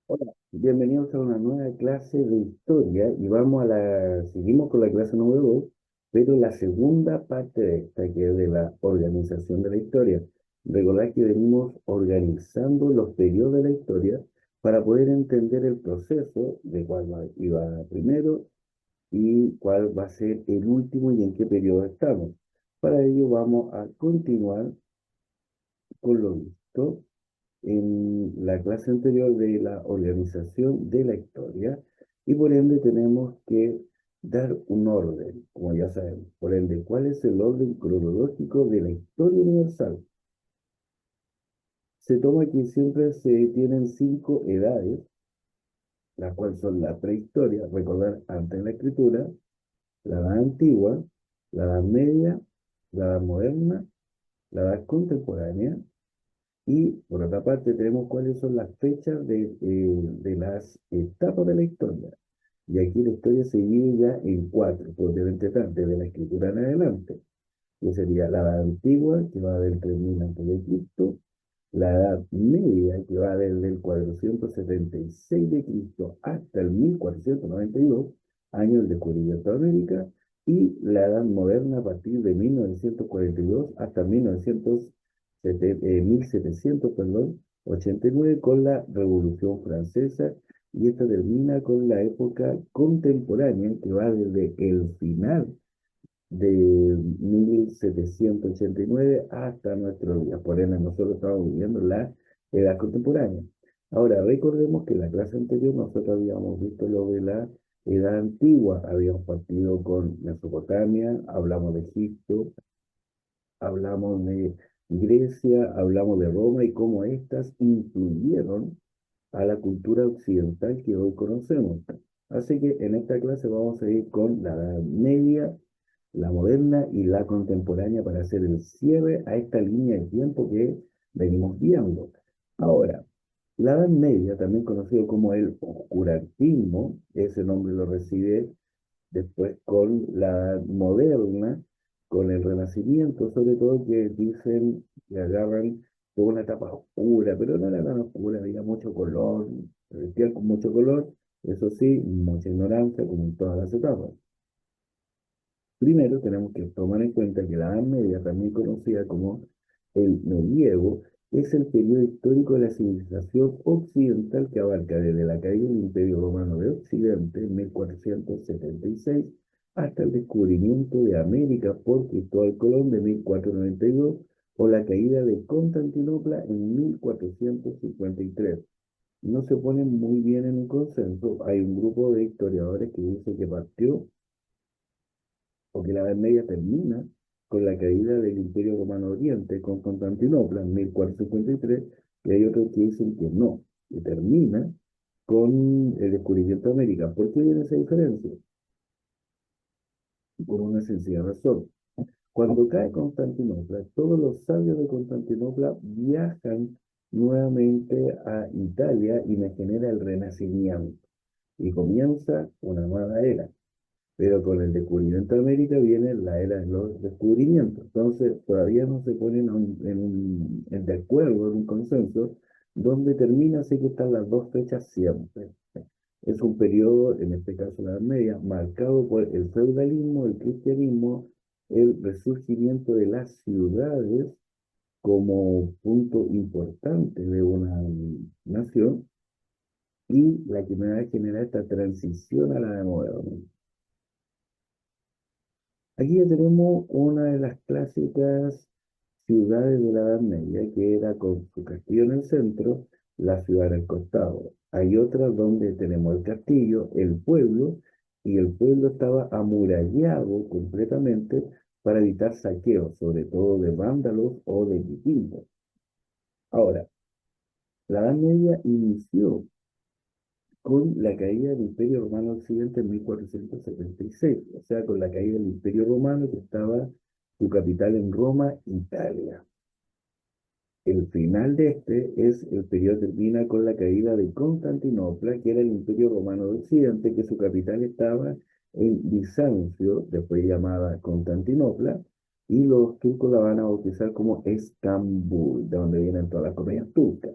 Hola, bienvenidos a una nueva clase de historia y seguimos con la clase número 2, pero la segunda parte de esta, que es de la organización de la historia. Recordad que venimos organizando los periodos de la historia para poder entender el proceso de iba primero y cuál va a ser el último y en qué periodo estamos. Para ello vamos a continuar con lo visto en la clase anterior de la organización de la historia y por ende tenemos que dar un orden, como ya sabemos. Por ende, ¿cuál es el orden cronológico de la historia universal? Se toma que siempre se tienen cinco edades, las cuales son la prehistoria, recordar antes de la escritura, la edad antigua, la edad media, la edad moderna, la edad contemporánea. Y por otra parte tenemos cuáles son las fechas de las etapas de la historia. Y aquí la historia se divide ya en cuatro, propiamente tal, desde la escritura en adelante, que sería la Edad Antigua, que va del 3000 antes de Cristo, la Edad Media, que va desde el 476 de Cristo hasta el 1492, año del descubrimiento de América, y la Edad Moderna a partir de 1942 hasta 1700, perdón, 89 con la Revolución Francesa, y esta termina con la época contemporánea que va desde el final de 1789 hasta nuestros días. Por ende, nosotros estamos viviendo la edad contemporánea. Ahora, recordemos que en la clase anterior nosotros habíamos visto lo de la edad antigua. Habíamos partido con Mesopotamia, hablamos de Egipto, hablamos de Grecia, hablamos de Roma y cómo éstas influyeron a la cultura occidental que hoy conocemos. Así que en esta clase vamos a ir con la Edad Media, la moderna y la contemporánea para hacer el cierre a esta línea de tiempo que venimos viendo. Ahora, la Edad Media, también conocido como el oscurantismo, ese nombre lo recibe después con la Edad Moderna, con el Renacimiento, sobre todo que dicen que agarran toda una etapa oscura, pero no era tan oscura, había mucho color, se vestían con mucho color, eso sí, mucha ignorancia, como en todas las etapas. Primero tenemos que tomar en cuenta que la Edad Media, también conocida como el medievo, es el periodo histórico de la civilización occidental que abarca desde la caída del Imperio Romano de Occidente en 1476 hasta el descubrimiento de América por Cristóbal Colón de 1492 o la caída de Constantinopla en 1453. No se ponen muy bien en un consenso. Hay un grupo de historiadores que dice que partió porque la Edad Media termina con la caída del Imperio Romano Oriente con Constantinopla en 1453, y hay otros que dicen que no, que termina con el descubrimiento de América. ¿Por qué viene esa diferencia? Por una sencilla razón. Cuando cae Constantinopla, todos los sabios de Constantinopla viajan nuevamente a Italia y me genera el Renacimiento. Y comienza una nueva era. Pero con el descubrimiento de América viene la era de los descubrimientos. Entonces, todavía no se ponen de acuerdo, en un consenso, donde termina, así que están las dos fechas siempre. Es un periodo, en este caso la Edad Media, marcado por el feudalismo, el cristianismo, el resurgimiento de las ciudades como punto importante de una nación y la que me va a generar esta transición a la de moderna. Aquí ya tenemos una de las clásicas ciudades de la Edad Media, que era con su castillo en el centro, la ciudad en el costado. Hay otras donde tenemos el castillo, el pueblo, y el pueblo estaba amurallado completamente para evitar saqueos, sobre todo de vándalos o de vikingos. Ahora, la Edad Media inició con la caída del Imperio Romano Occidente en 1476, o sea, con la caída del Imperio Romano que estaba su capital en Roma, Italia. El final de este es el periodo que termina con la caída de Constantinopla, que era el Imperio Romano de Occidente, que su capital estaba en Bizancio, después llamada Constantinopla, y los turcos la van a bautizar como Estambul, de donde vienen todas las comedias turcas.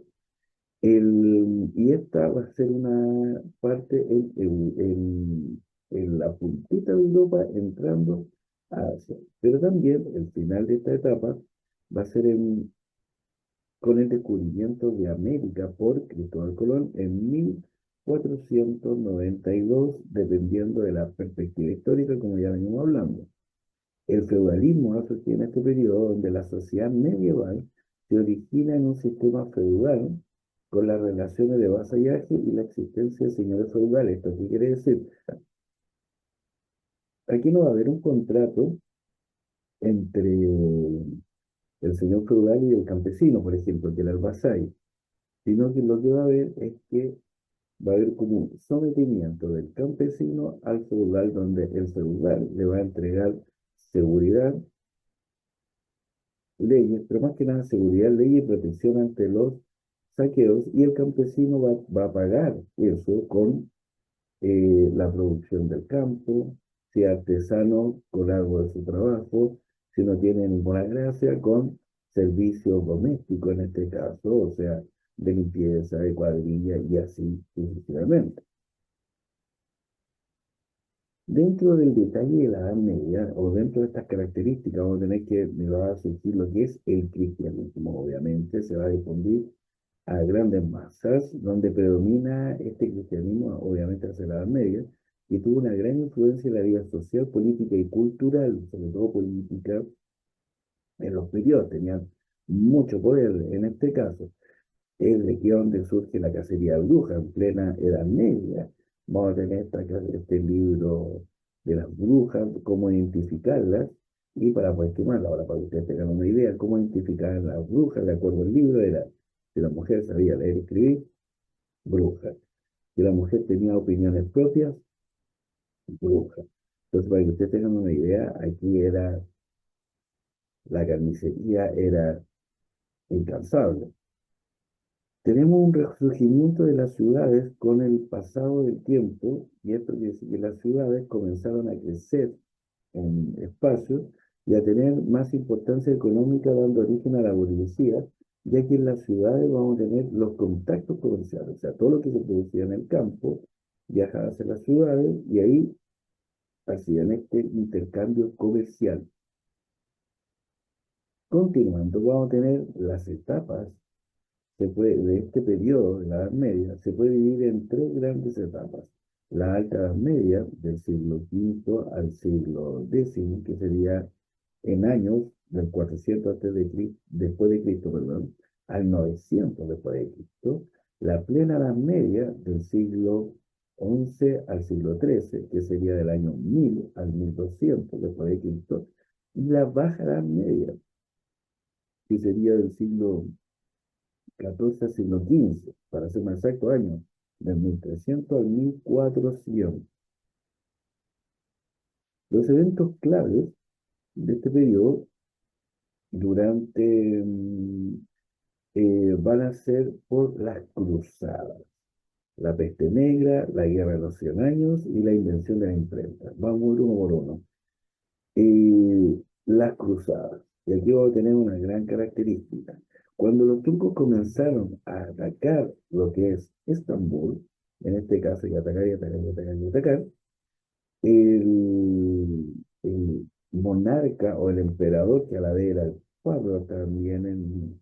Y esta va a ser una parte en la puntita de Europa entrando a Asia. Pero también el final de esta etapa va a ser con el descubrimiento de América por Cristóbal Colón en 1492, dependiendo de la perspectiva histórica, como ya venimos hablando. El feudalismo ha surgido en este periodo donde la sociedad medieval se origina en un sistema feudal con las relaciones de vasallaje y la existencia de señores feudales. ¿Esto qué quiere decir? Aquí no va a haber un contrato entre el señor feudal y el campesino, por ejemplo, que era el vasallo, sino que lo que va a haber es que va a haber como un sometimiento del campesino al feudal, donde el feudal le va a entregar seguridad, leyes, pero más que nada seguridad, leyes y protección ante los saqueos, y el campesino va a pagar eso con la producción del campo, si es artesano, con algo de su trabajo, si no tiene ninguna gracia, con servicios domésticos en este caso, o sea, de limpieza, de cuadrilla y así sucesivamente. Dentro del detalle de la Edad Media, o dentro de estas características, vamos a tener que, me va a surgir lo que es el cristianismo, obviamente, se va a difundir a grandes masas, donde predomina este cristianismo, obviamente, hacia la Edad Media, y tuvo una gran influencia en la vida social, política y cultural, sobre todo política, en los periodos, tenían mucho poder en este caso. Es de aquí donde surge la cacería de brujas, en plena Edad Media. Vamos a tener este libro de las brujas, cómo identificarlas, y para poder estimarlas. Ahora, para que ustedes tengan una idea, cómo identificar a las brujas, de acuerdo al libro, era si la mujer sabía leer y escribir, bruja. Si la mujer tenía opiniones propias, bruja. Entonces, para que ustedes tengan una idea, aquí era, la carnicería era incansable. Tenemos un resurgimiento de las ciudades con el pasado del tiempo, y esto quiere decir que las ciudades comenzaron a crecer en espacio y a tener más importancia económica, dando origen a la burguesía, ya que en las ciudades vamos a tener los contactos comerciales, o sea, todo lo que se producía en el campo viajaba hacia las ciudades y ahí hacían este intercambio comercial. Continuando, vamos a tener las etapas de este periodo de la Edad Media, se puede dividir en tres grandes etapas. La Alta Edad Media, del siglo V al siglo X, que sería en años del 400 después de Cristo, perdón, al 900 después de Cristo. La Plena Edad Media, del siglo XI al siglo XIII, que sería del año 1000 al 1200 después de Cristo. Y la Baja Edad Media, que sería del siglo 14 al siglo XV, para ser más exacto, año del 1300 al 1400. Los eventos claves de este periodo durante van a ser por las cruzadas, la peste negra, la guerra de los 100 años y la invención de la imprenta. Vamos a ir uno por uno. Las cruzadas. Y aquí vamos a tener una gran característica. Cuando los turcos comenzaron a atacar lo que es Estambul, en este caso, y atacar, y atacar, y atacar, y atacar, el monarca o el emperador, que a la vez era el padre también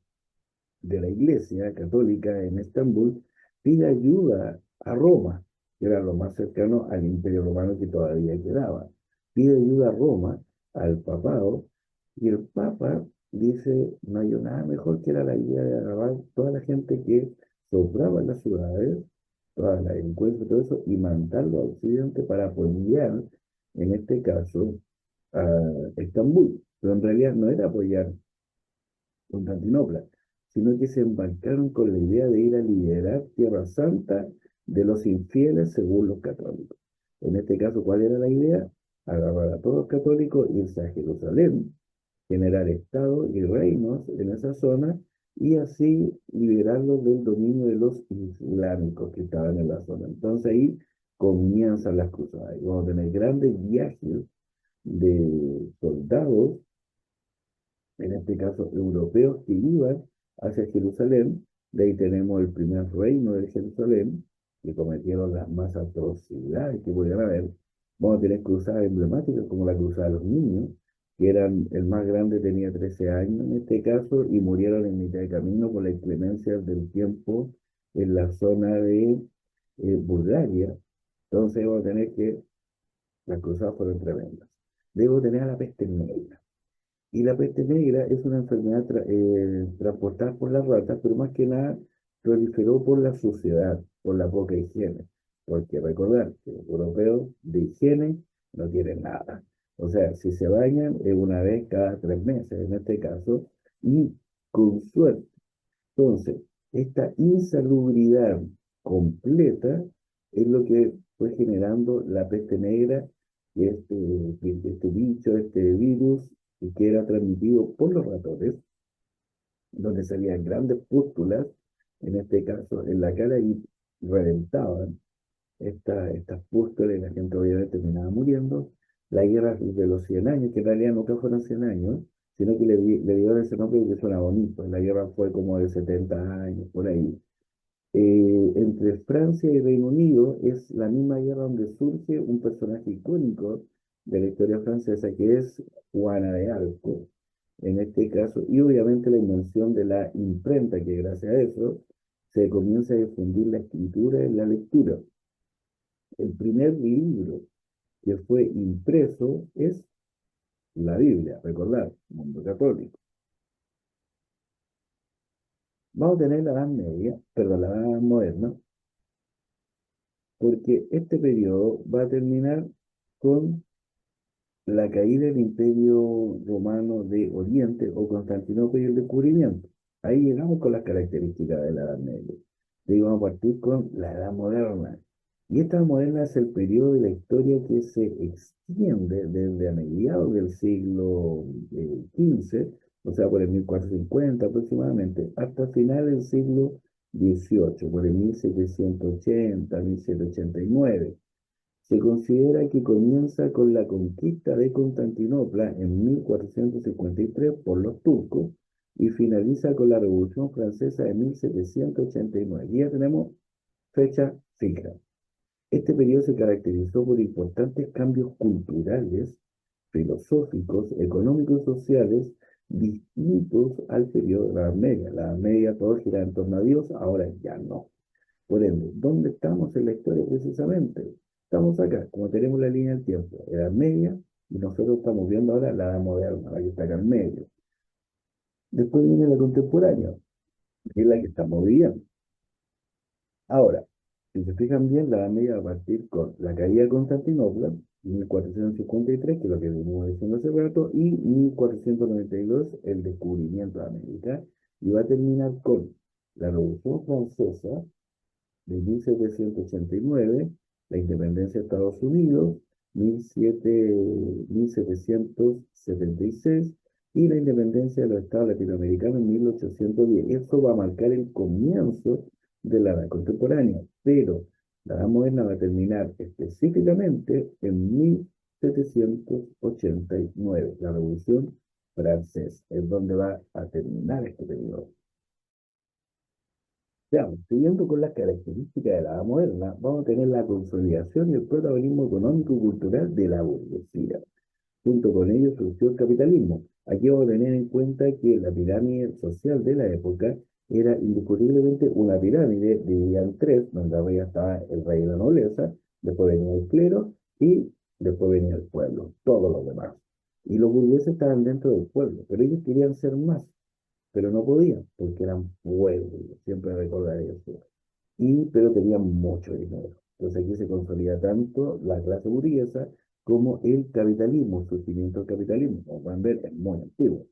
de la iglesia católica en Estambul, pide ayuda a Roma, que era lo más cercano al imperio romano que todavía quedaba. Pide ayuda a Roma, al papado, y el papa dice, no hay nada mejor que era la idea de agarrar toda la gente que sobraba en las ciudades, toda la delincuencia, todo eso, y mandarlo a Occidente para apoyar, en este caso, a Estambul. Pero en realidad no era apoyar Constantinopla, sino que se embarcaron con la idea de ir a liberar Tierra Santa de los infieles según los católicos. En este caso, ¿cuál era la idea? Agarrar a todos los católicos, irse a Jerusalén, generar estados y reinos en esa zona y así liberarlos del dominio de los islámicos que estaban en la zona. Entonces ahí comienzan las cruzadas. Y vamos a tener grandes viajes de soldados, en este caso europeos, que iban hacia Jerusalén, De ahí tenemos el primer reino de Jerusalén, que cometieron las más atrocidades que pudieran haber. Vamos a tener cruzadas emblemáticas como la cruzada de los niños, que eran, el más grande tenía 13 años en este caso, y murieron en mitad de camino por la inclemencia del tiempo en la zona de Bulgaria. Entonces vamos a tener que las cruzadas fueron tremendas. Debo tener a la peste negra. Y la peste negra es una enfermedad transportada por las ratas, pero más que nada proliferó por la suciedad, por la poca higiene. Porque recordar que los europeos de higiene no tienen nada. O sea, si se bañan es una vez cada 3 meses en este caso, y con suerte. Entonces, esta insalubridad completa es lo que fue generando la peste negra, y este bicho, este virus, y que era transmitido por los ratones, donde salían grandes pústulas, en este caso en la cara, y reventaban estas pústulas y la gente obviamente terminaba muriendo. La guerra de los 100 años, que en realidad nunca fueron 100 años, sino que le dio ese nombre porque suena bonito. La guerra fue como de 70 años, por ahí. Entre Francia y Reino Unido es la misma guerra donde surge un personaje icónico de la historia francesa que es Juana de Arco, en este caso, y obviamente la invención de la imprenta, que gracias a eso se comienza a difundir la escritura y la lectura. El primer libro que fue impreso es la Biblia, recordar, mundo católico. Vamos a tener la Edad Media, perdón, la Edad Moderna, porque este periodo va a terminar con la caída del Imperio Romano de Oriente o Constantinopla y el descubrimiento. Ahí llegamos con las características de la Edad Media. De ahí vamos a partir con la Edad Moderna. Y esta Edad Moderna es el periodo de la historia que se extiende desde a mediados del siglo XV, o sea, por el 1450 aproximadamente, hasta finales del siglo XVIII, por el 1780, 1789. Se considera que comienza con la conquista de Constantinopla en 1453 por los turcos y finaliza con la Revolución Francesa de 1789. Y ya tenemos fecha fija. Este periodo se caracterizó por importantes cambios culturales, filosóficos, económicos y sociales distintos al periodo de la Edad Media. La Edad Media todo gira en torno a Dios, ahora ya no. Por ende, ¿dónde estamos en la historia precisamente? Estamos acá, como tenemos la línea del tiempo, Edad Media, y nosotros estamos viendo ahora la Edad Moderna, la que está acá en medio. Después viene la contemporánea, que es la que estamos viviendo. Ahora, si se fijan bien, la Edad Media va a partir con la caída de Constantinopla, 1453, que es lo que venimos diciendo hace rato, y 1492, el descubrimiento de América, y va a terminar con la Revolución Francesa, de 1789, la independencia de Estados Unidos, 1776, y la independencia de los Estados latinoamericanos en 1810. Eso va a marcar el comienzo de la edad contemporánea, pero la edad moderna va a terminar específicamente en 1789, la Revolución Francesa, es donde va a terminar este periodo. Ya, siguiendo con las características de la edad moderna, vamos a tener la consolidación y el protagonismo económico y cultural de la burguesía. Junto con ello surgió el capitalismo. Aquí vamos a tener en cuenta que la pirámide social de la época era indiscutiblemente una pirámide dividida en tres, donde arriba estaba el rey y la nobleza, después venía el clero y después venía el pueblo, todos los demás. Y los burgueses estaban dentro del pueblo, pero ellos querían ser más, pero no podían, porque eran pueblos, siempre recordaré eso. Pero tenían mucho dinero. Entonces aquí se consolida tanto la clase burguesa como el capitalismo, el surgimiento del capitalismo. Como pueden ver, es muy antiguo.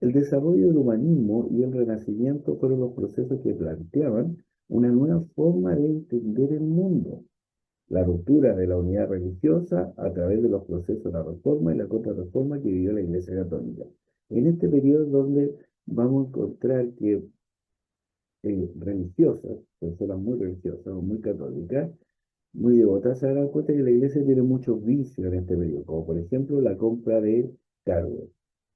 El desarrollo del humanismo y el renacimiento fueron los procesos que planteaban una nueva forma de entender el mundo. La ruptura de la unidad religiosa a través de los procesos de la reforma y la contrarreforma que vivió la Iglesia Católica. En este periodo es donde vamos a encontrar que religiosas, personas muy religiosas o muy católicas, muy devotas, se dan cuenta que la iglesia tiene muchos vicios en este periodo, como por ejemplo la compra de cargos.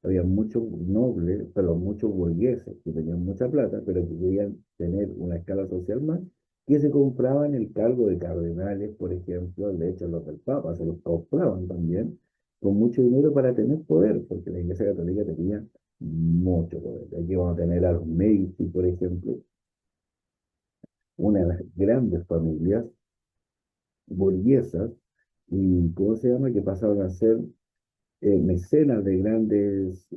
Había muchos nobles, pero muchos burgueses que tenían mucha plata, pero que querían tener una escala social más, que se compraban el cargo de cardenales, por ejemplo, de hecho los del Papa se los compraban también, con mucho dinero para tener poder, porque la Iglesia Católica tenía mucho poder. Aquí vamos a tener a los Medici, por ejemplo, una de las grandes familias burguesas, y ¿cómo se llama? Que pasaron a ser mecenas de grandes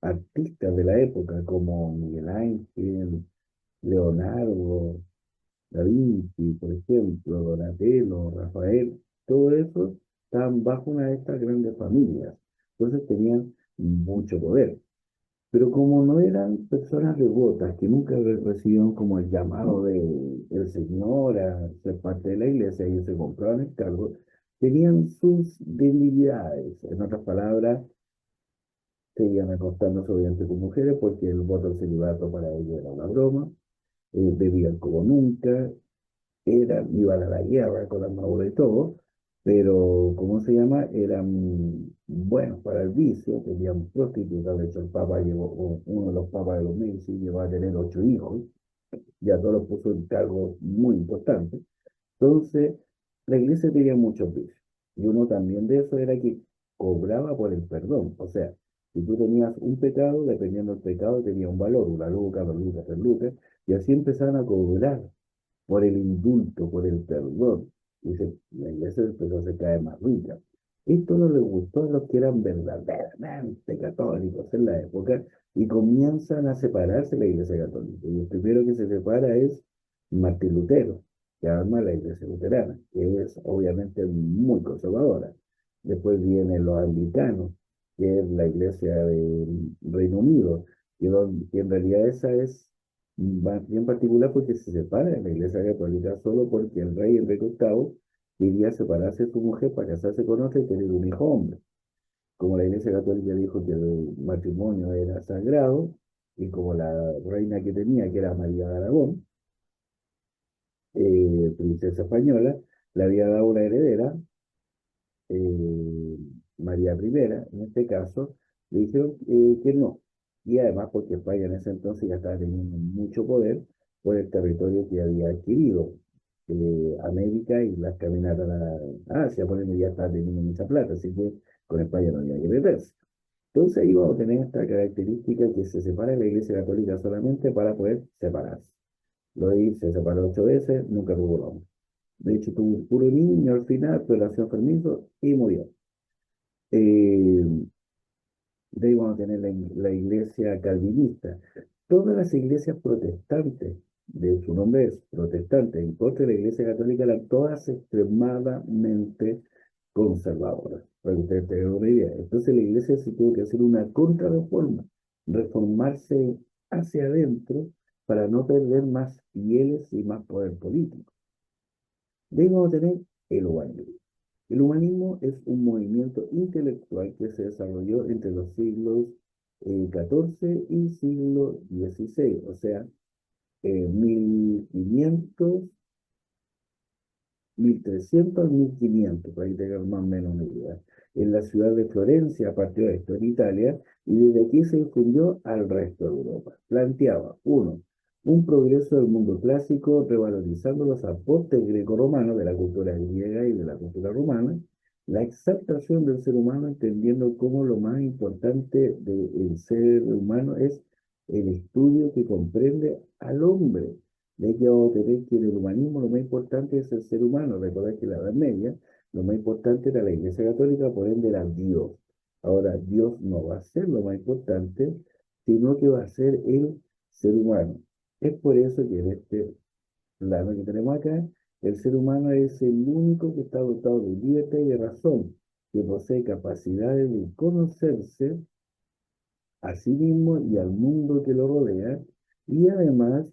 artistas de la época, como Miguel Ángel, Leonardo, Da Vinci, por ejemplo, Donatello, Rafael, todo eso estaban bajo una de estas grandes familias. Entonces tenían mucho poder. Pero como no eran personas devotas, que nunca recibieron como el llamado del Señor a ser parte de la iglesia, ellos se compraban el cargo, tenían sus debilidades. En otras palabras, seguían acostándose obviamente con mujeres porque el voto del celibato para ellos era una broma, bebían como nunca, iban a la guerra con armadura y todo, pero ¿cómo se llama? Eran buenos para el vicio, tenían prostitutas, de hecho el Papa llevó, uno de los papas de los Medici llegó a tener 8 hijos, ya todos los puso en cargos muy importantes. Entonces, la iglesia tenía muchos vicios. Y uno también de eso era que cobraba por el perdón. O sea, si tú tenías un pecado, dependiendo del pecado, tenía un valor, una luca, 2 lucas, 3 lucas, y así empezaron a cobrar por el indulto, por el perdón. Y la iglesia empezó a se caer más rica. Esto no le gustó a los que eran verdaderamente católicos en la época y comienzan a separarse la iglesia católica. Y el primero que se separa es Martín Lutero, que arma la iglesia luterana, que es obviamente muy conservadora. Después vienen los anglicanos, que es la iglesia del Reino Unido, que en realidad esa es bien particular porque se separa de la Iglesia Católica solo porque el rey Enrique VIII quería separarse de su mujer para casarse con otra y tener un hijo hombre. Como la Iglesia Católica dijo que el matrimonio era sagrado, y como la reina que tenía, que era María de Aragón, princesa española, le había dado una heredera, eh, María I, en este caso, le dijeron que no. Y además porque España en ese entonces ya estaba teniendo mucho poder por el territorio que había adquirido. América y las caminatas a Asia, por ende ya estaba teniendo mucha plata, así que con España no había que meterse. Entonces ahí vamos a tener esta característica que se separa de la Iglesia Católica solamente para poder separarse. Se separó 8 veces, nunca tuvo nombre. De hecho, tuvo un puro niño al final, pero nació enfermizo y murió. Eh, de ahí vamos a tener la iglesia calvinista. Todas las iglesias protestantes, de su nombre es protestante, en contra de la iglesia católica, eran todas extremadamente conservadoras, para que ustedes tengan una idea. Entonces la iglesia se tuvo que hacer una contrarreforma, reformarse hacia adentro para no perder más fieles y más poder político. De ahí vamos a tener el humanismo. El humanismo es un movimiento intelectual que se desarrolló entre los siglos XIV y siglo XVI, o sea, 1500, 1300 al 1500, para que tengan más o menos una idea. En la ciudad de Florencia partió esto en Italia y desde aquí se difundió al resto de Europa. Planteaba, uno, un progreso del mundo clásico revalorizando los aportes greco-romanos de la cultura griega y de la cultura romana, la exaltación del ser humano entendiendo cómo lo más importante del ser humano es el estudio que comprende al hombre. De que vamos a tener que en el humanismo lo más importante es el ser humano. Recordad que en la Edad Media lo más importante era la Iglesia Católica, por ende era Dios. Ahora, Dios no va a ser lo más importante, sino que va a ser el ser humano. Es por eso que en este plano que tenemos acá, el ser humano es el único que está dotado de libertad y de razón, que posee capacidades de conocerse a sí mismo y al mundo que lo rodea, y además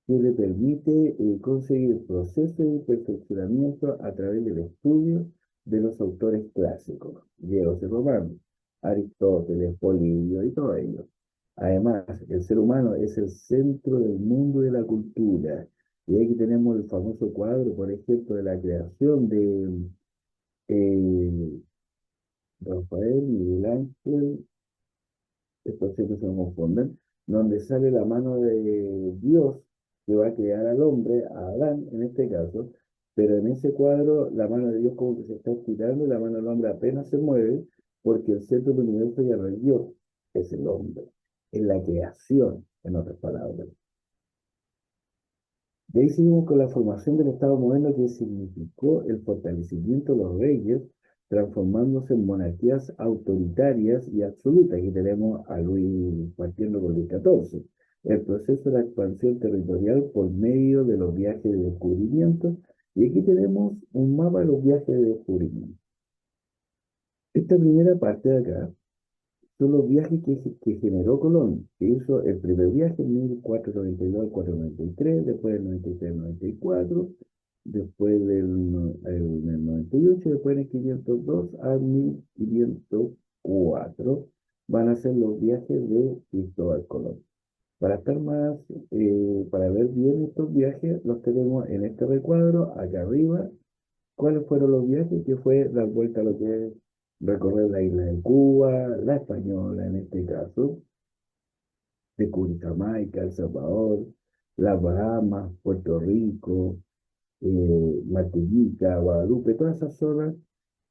que le permite conseguir el proceso de perfeccionamiento a través del estudio de los autores clásicos, griegos y romanos, Aristóteles, Polibio y todo ello. Además, el ser humano es el centro del mundo y de la cultura. Y aquí tenemos el famoso cuadro, por ejemplo, de la creación de Rafael, Miguel Ángel. estos siempre se confunden, donde sale la mano de Dios que va a crear al hombre, a Adán en este caso, pero en ese cuadro la mano de Dios como que se está estirando y la mano del hombre apenas se mueve porque el centro del universo ya no es Dios, es el hombre, es la creación, en otras palabras. De ahí seguimos con la formación del Estado moderno que significó el fortalecimiento de los reyes, transformándose en monarquías autoritarias y absolutas. Aquí tenemos a Luis partiendo con Luis XIV. El proceso de la expansión territorial por medio de los viajes de descubrimiento. Y aquí tenemos un mapa de los viajes de descubrimiento. Esta primera parte de acá son los viajes que generó Colón, que hizo el primer viaje en 1492 al 493, después del 93 al 94, después del 98, después del 502 al 1504, van a ser los viajes de Cristóbal Colón. Para estar más, para ver bien estos viajes, los tenemos en este recuadro, acá arriba, cuáles fueron los viajes, que fue dar vuelta a lo que es recorrer la isla de Cuba, la Española en este caso, descubrir Jamaica, El Salvador, las Bahamas, Puerto Rico, Martinica, Guadalupe, todas esas zonas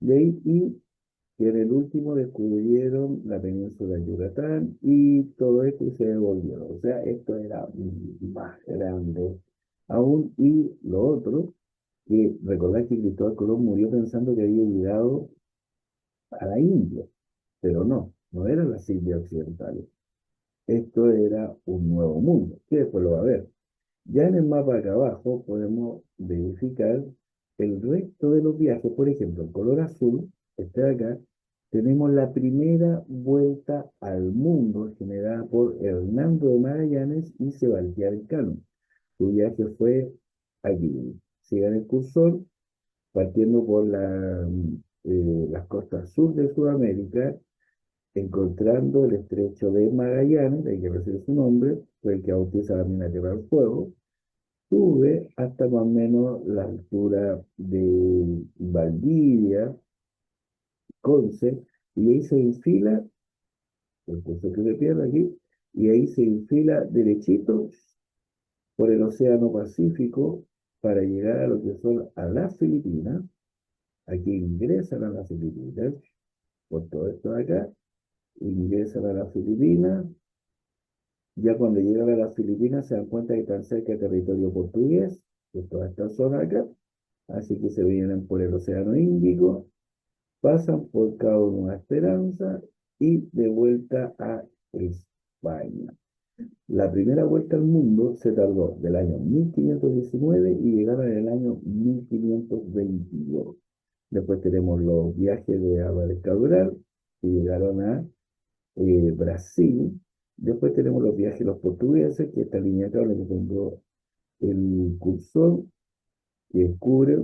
de ahí, y que en el último descubrieron la península de Yucatán y todo esto y se devolvieron. O sea, esto era más grande aún. Y lo otro, que recordar que Cristóbal Colón murió pensando que había llegado a la India, pero no, no eran las Indias occidentales. Esto era un nuevo mundo, que después lo va a ver. Ya en el mapa acá abajo podemos verificar el resto de los viajes. Por ejemplo, el color azul, este de acá, tenemos la primera vuelta al mundo generada por Hernando de Magallanes y Sebastián Elcano. Su viaje fue aquí. Sigan el cursor, partiendo por las costas sur de Sudamérica, encontrando el estrecho de Magallanes, de ahí que recibe su nombre, fue el que bautiza la mina Tierra del Fuego, sube hasta más o menos la altura de Valdivia, Conce, y ahí se infila, el curso que se pierde aquí, y ahí se infila derechito por el Océano Pacífico para llegar a lo que son a las Filipinas. Aquí ingresan a las Filipinas, por todo esto de acá, ingresan a las Filipinas. Ya cuando llegan a las Filipinas se dan cuenta que están cerca del territorio portugués, de toda esta zona acá, así que se vienen por el Océano Índico, pasan por Cabo Nueva Esperanza y de vuelta a España. La primera vuelta al mundo se tardó del año 1519 y llegaron en el año 1522. Después tenemos los viajes de Álvarez Cabral, que llegaron a Brasil. Después tenemos los viajes de los portugueses, que esta línea acá, la que tengo el cursor, que descubre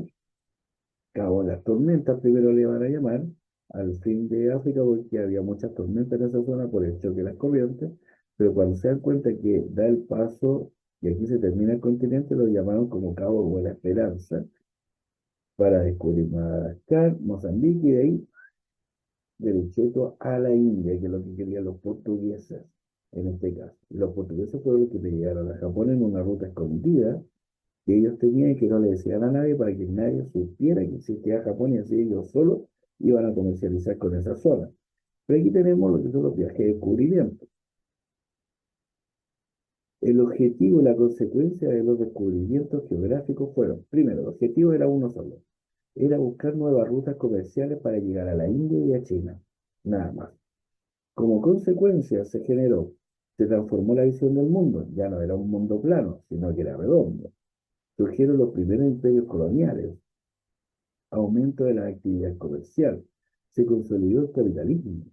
Cabo las tormentas, primero le van a llamar, al fin de África, porque había muchas tormentas en esa zona por el choque de las corrientes, pero cuando se dan cuenta que da el paso y aquí se termina el continente, lo llamaron como Cabo Buena Esperanza, para descubrir Madagascar, Mozambique, y de ahí derecho a la India, que es lo que querían los portugueses en este caso. Los portugueses fueron los que llegaron a Japón en una ruta escondida que ellos tenían y que no le decían a nadie para que nadie supiera que existía Japón y así ellos solos iban a comercializar con esa zona. Pero aquí tenemos lo que son los viajes de descubrimiento. El objetivo y la consecuencia de los descubrimientos geográficos fueron, primero, el objetivo era uno solo, era buscar nuevas rutas comerciales para llegar a la India y a China, nada más. Como consecuencia se transformó la visión del mundo, ya no era un mundo plano, sino que era redondo. Surgieron los primeros imperios coloniales, aumento de la actividad comercial, se consolidó el capitalismo,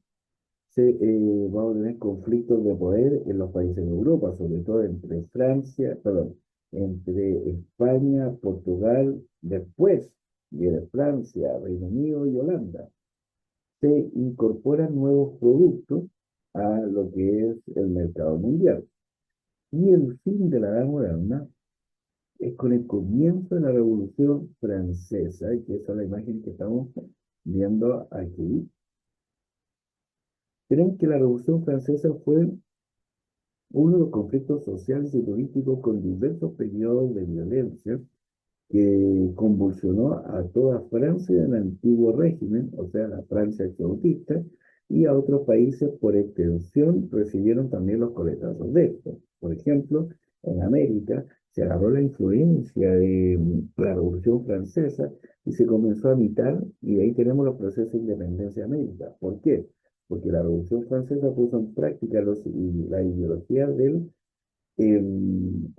vamos a tener conflictos de poder en los países de Europa, sobre todo entre Francia, perdón, entre España, Portugal, después viene Francia, Reino Unido y Holanda. Se incorporan nuevos productos a lo que es el mercado mundial. Y el fin de la Edad Moderna es con el comienzo de la Revolución Francesa, que esa es la imagen que estamos viendo aquí. Creen que la Revolución Francesa fue uno de los conflictos sociales y políticos con diversos periodos de violencia que convulsionó a toda Francia en el antiguo régimen, o sea, la Francia absolutista, y a otros países por extensión recibieron también los coletazos de esto. Por ejemplo, en América se agarró la influencia de la Revolución Francesa y se comenzó a imitar, y de ahí tenemos los procesos de independencia de América. ¿Por qué? Porque la Revolución Francesa puso en práctica la ideología del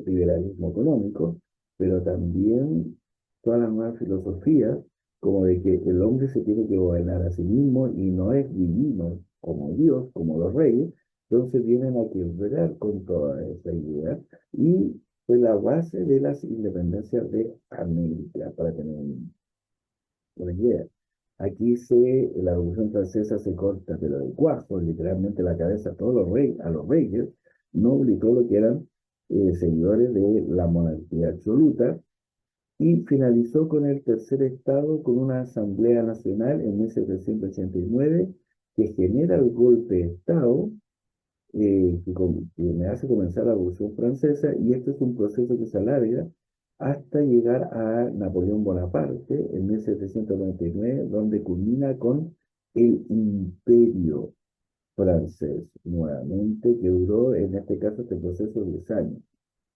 liberalismo económico, pero también todas las nuevas filosofías, como de que el hombre se tiene que gobernar a sí mismo y no es divino como Dios, como los reyes, entonces vienen a quebrar con toda esa idea y fue la base de las independencias de América, para tener una idea. La Revolución Francesa se corta, pero de cuajo, literalmente la cabeza a todos los reyes, a los reyes, nobles y todo lo que eran seguidores de la monarquía absoluta, y finalizó con el tercer estado, con una asamblea nacional en 1789 que genera el golpe de estado que me hace comenzar la Revolución Francesa, y este es un proceso que se alarga hasta llegar a Napoleón Bonaparte en 1799, donde culmina con el Imperio francés, nuevamente, que duró en este caso este proceso 10 años.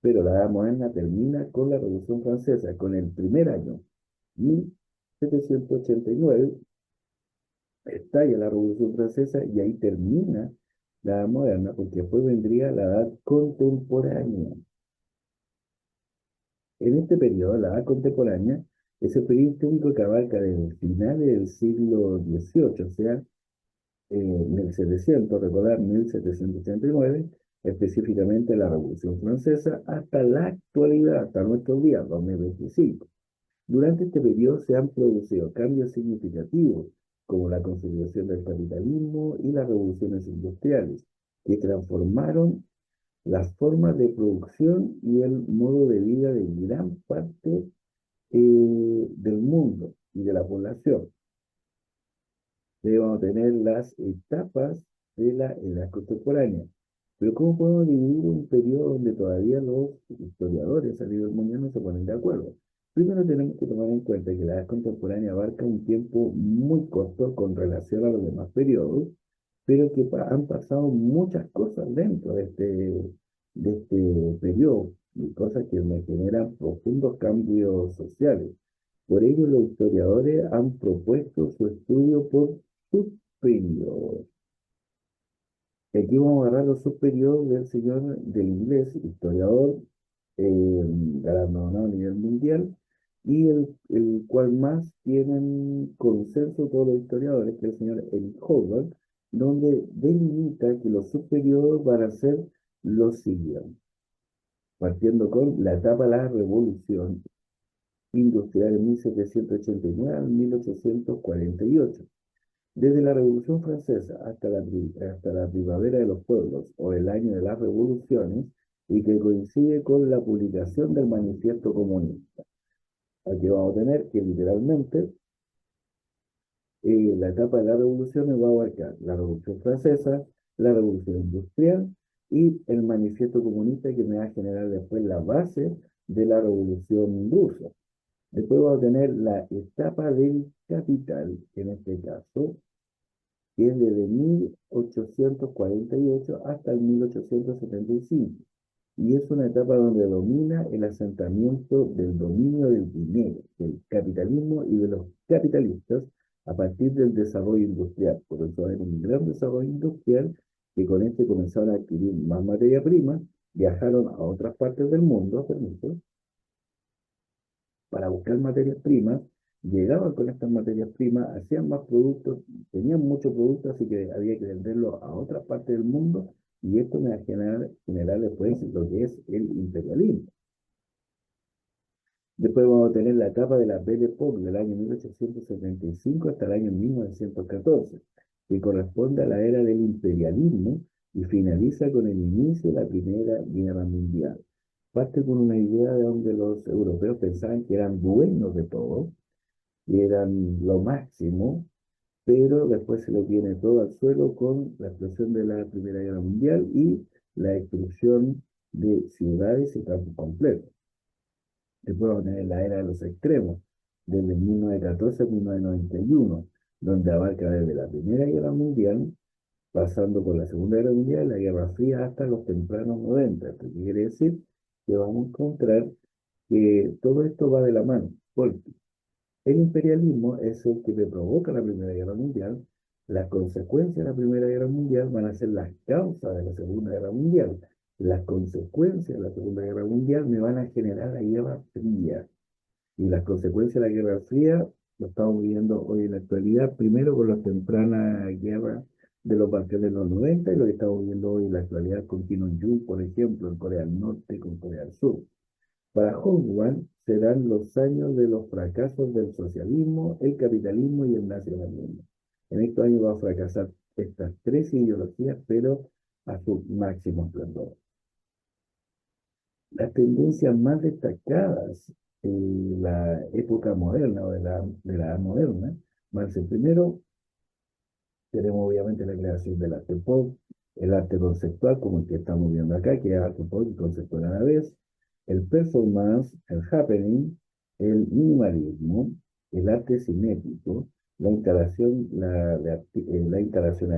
Pero la Edad Moderna termina con la Revolución Francesa, con el primer año, 1789, estalla la Revolución Francesa y ahí termina la Edad Moderna, porque después vendría la Edad Contemporánea. En este periodo, la Edad Contemporánea es el periodo histórico que abarca desde finales del siglo XVIII, o sea, 1700, recordar, 1789, específicamente la Revolución Francesa, hasta la actualidad, hasta nuestros días, 2025. Durante este periodo se han producido cambios significativos, como la consolidación del capitalismo y las revoluciones industriales, que transformaron las formas de producción y el modo de vida de gran parte del mundo y de la población. Debemos tener las etapas de la edad contemporánea. Pero ¿cómo podemos dividir un periodo donde todavía los historiadores a nivel mundial no se ponen de acuerdo? Primero tenemos que tomar en cuenta que la edad contemporánea abarca un tiempo muy corto con relación a los demás periodos, pero que han pasado muchas cosas dentro de este periodo, y cosas que me generan profundos cambios sociales. Por ello, los historiadores han propuesto su estudio por subperiodos. Y aquí vamos a agarrar los subperiodos del señor del inglés, historiador, galardonado a nivel mundial, y el cual más tienen consenso todos los historiadores, que es el señor Eric Hobsbawm, donde delimita que los subperiodos van a ser los siguientes, partiendo con la etapa de la revolución industrial en 1789 al 1848. Desde la Revolución Francesa hasta la Primavera de los Pueblos, o el año de las revoluciones, y que coincide con la publicación del Manifiesto Comunista. Aquí vamos a tener que literalmente la etapa de las revoluciones va a abarcar la Revolución Francesa, la Revolución Industrial y el Manifiesto Comunista, que me va a generar después la base de la Revolución Rusa. Después vamos a tener la etapa del capital, en este caso, que es desde 1848 hasta el 1875. Y es una etapa donde domina el asentamiento del dominio del dinero, del capitalismo y de los capitalistas a partir del desarrollo industrial. Por eso hay un gran desarrollo industrial, que con este comenzaron a adquirir más materia prima, viajaron a otras partes del mundo, permiso, para buscar materias primas, llegaban con estas materias primas, hacían más productos, tenían muchos productos, así que había que venderlos a otras partes del mundo, y esto me va a generar después lo que es el imperialismo. Después vamos a tener la etapa de la Belle Époque del año 1875 hasta el año 1914, que corresponde a la era del imperialismo y finaliza con el inicio de la Primera Guerra Mundial. Parte con una idea de donde los europeos pensaban que eran dueños de todo, y eran lo máximo, pero después se le viene todo al suelo con la explosión de la Primera Guerra Mundial y la destrucción de ciudades y campos completos. Después vamos a tener la era de los extremos, desde 1914 a 1991, donde abarca desde la Primera Guerra Mundial, pasando por la Segunda Guerra Mundial, la Guerra Fría, hasta los tempranos 90. Esto quiere decir que vamos a encontrar que todo esto va de la mano, porque el imperialismo es el que le provoca la Primera Guerra Mundial. Las consecuencias de la Primera Guerra Mundial van a ser las causas de la Segunda Guerra Mundial. Las consecuencias de la Segunda Guerra Mundial me van a generar la Guerra Fría. Y las consecuencias de la Guerra Fría lo estamos viviendo hoy en la actualidad, primero con las tempranas guerras de los países de los 90 y lo que estamos viendo hoy en la actualidad con Kim Jong-un, por ejemplo, en Corea del Norte con Corea del Sur. Para Hoffman serán los años de los fracasos del socialismo, el capitalismo y el nacionalismo. En estos años va a fracasar estas tres ideologías, pero a su máximo esplendor. Las tendencias más destacadas en la época moderna o de la edad moderna van a ser primero, tenemos obviamente la creación del arte pop, el arte conceptual como el que estamos viendo acá, que es arte pop y conceptual a la vez, el performance, el happening, el minimalismo, el arte cinético, las instalaciones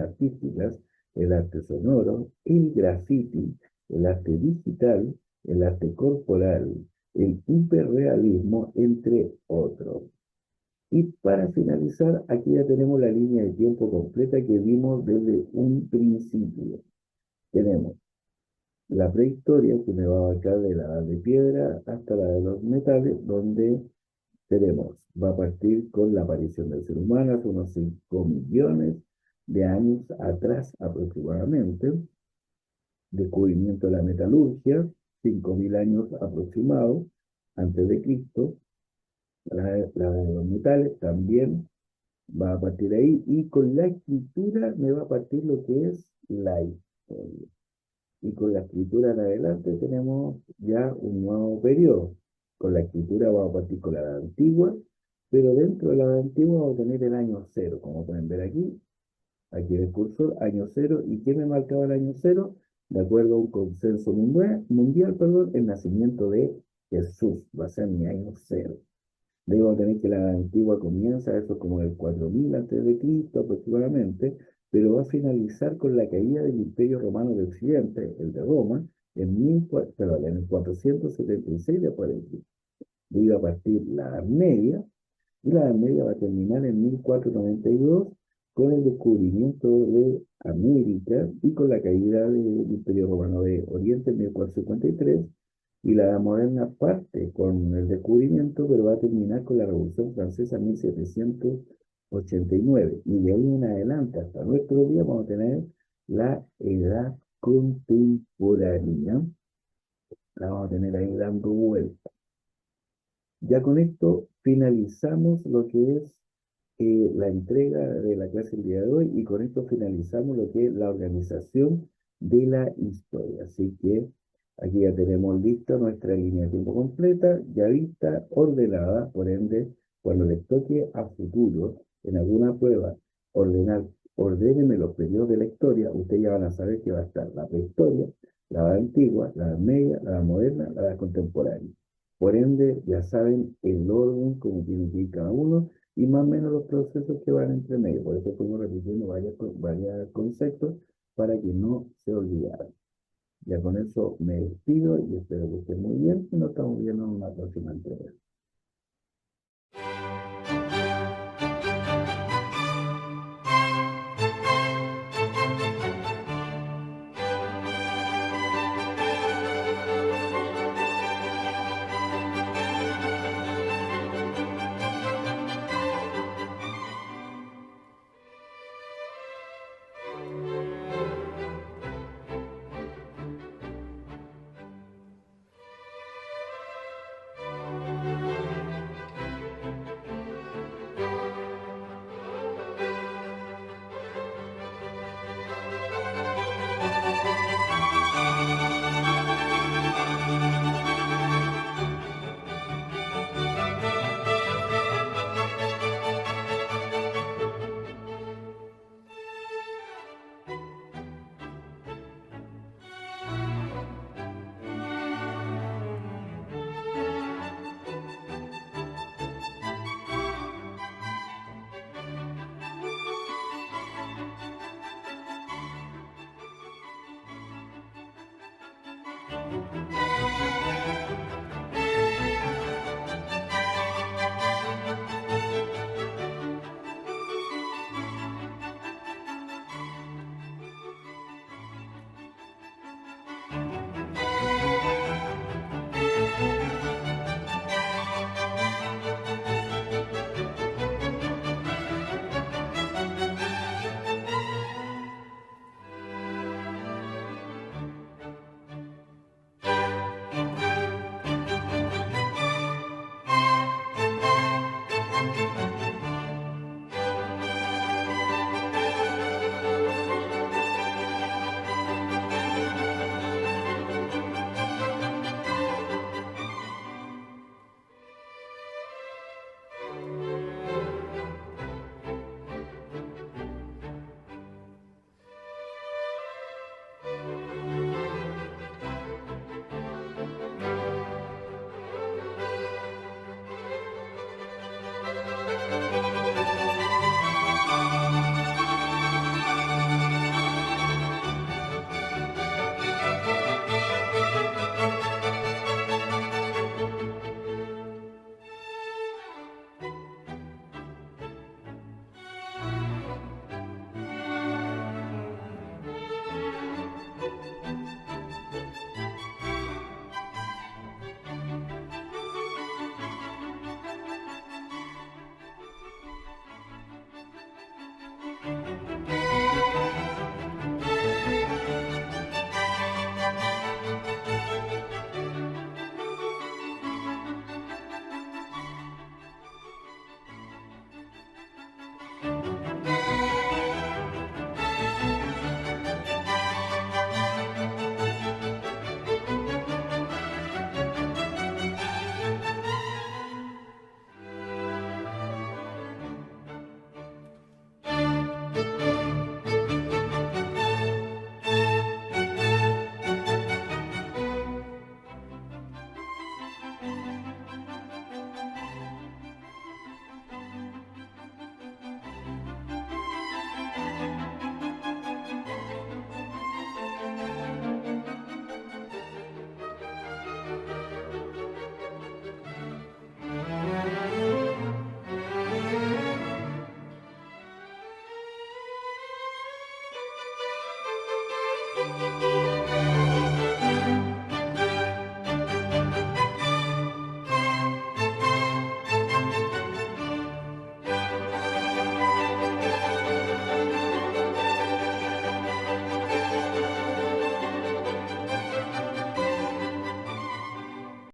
artísticas, el arte sonoro, el graffiti, el arte digital, el arte corporal, el hiperrealismo, entre otros. Y para finalizar, aquí ya tenemos la línea de tiempo completa que vimos desde un principio. Tenemos la prehistoria, que me va a abarcar de la edad de piedra hasta la de los metales, donde va a partir con la aparición del ser humano hace unos 5 millones de años atrás aproximadamente, descubrimiento de la metalurgia, 5.000 años aproximados antes de Cristo, la de los metales también va a partir ahí, y con la escritura me va a partir lo que es la historia. Y con la escritura en adelante tenemos ya un nuevo periodo. Con la escritura vamos a partir con la edad antigua, pero dentro de la edad antigua vamos a tener el año cero, como pueden ver aquí en el cursor, año cero. ¿Y qué me marcaba el año cero? De acuerdo a un consenso mundial, perdón, el nacimiento de Jesús va a ser mi año cero. Debo tener que la antigua comienza, eso como el 4000 antes de Cristo aproximadamente, pero va a finalizar con la caída del Imperio Romano de Occidente, el de Roma, en el 476 después de Cristo. De ahí va a partir la Edad Media, y la Edad Media va a terminar en 1492 con el descubrimiento de América y con la caída del Imperio Romano de Oriente en 1453. Y la Edad Moderna parte con el descubrimiento, pero va a terminar con la Revolución Francesa en 1789. Y de ahí en adelante, hasta nuestro día, vamos a tener la Edad Contemporánea. La vamos a tener ahí dando vuelta. Ya con esto finalizamos lo que es la entrega de la clase el día de hoy, y con esto finalizamos lo que es la organización de la historia. Así que aquí ya tenemos lista nuestra línea de tiempo completa, ya vista, ordenada. Por ende, cuando les toque a futuro en alguna prueba ordénenme los periodos de la historia, ustedes ya van a saber que va a estar la prehistoria, la edad antigua, la edad media, la edad moderna, la edad contemporánea. Por ende, ya saben el orden como tiene que ir cada uno y más o menos los procesos que van entre medio. Por eso fuimos repitiendo varios conceptos para que no se olvidaran. Ya con eso me despido y espero que estén muy bien y nos estamos viendo en una próxima entrega.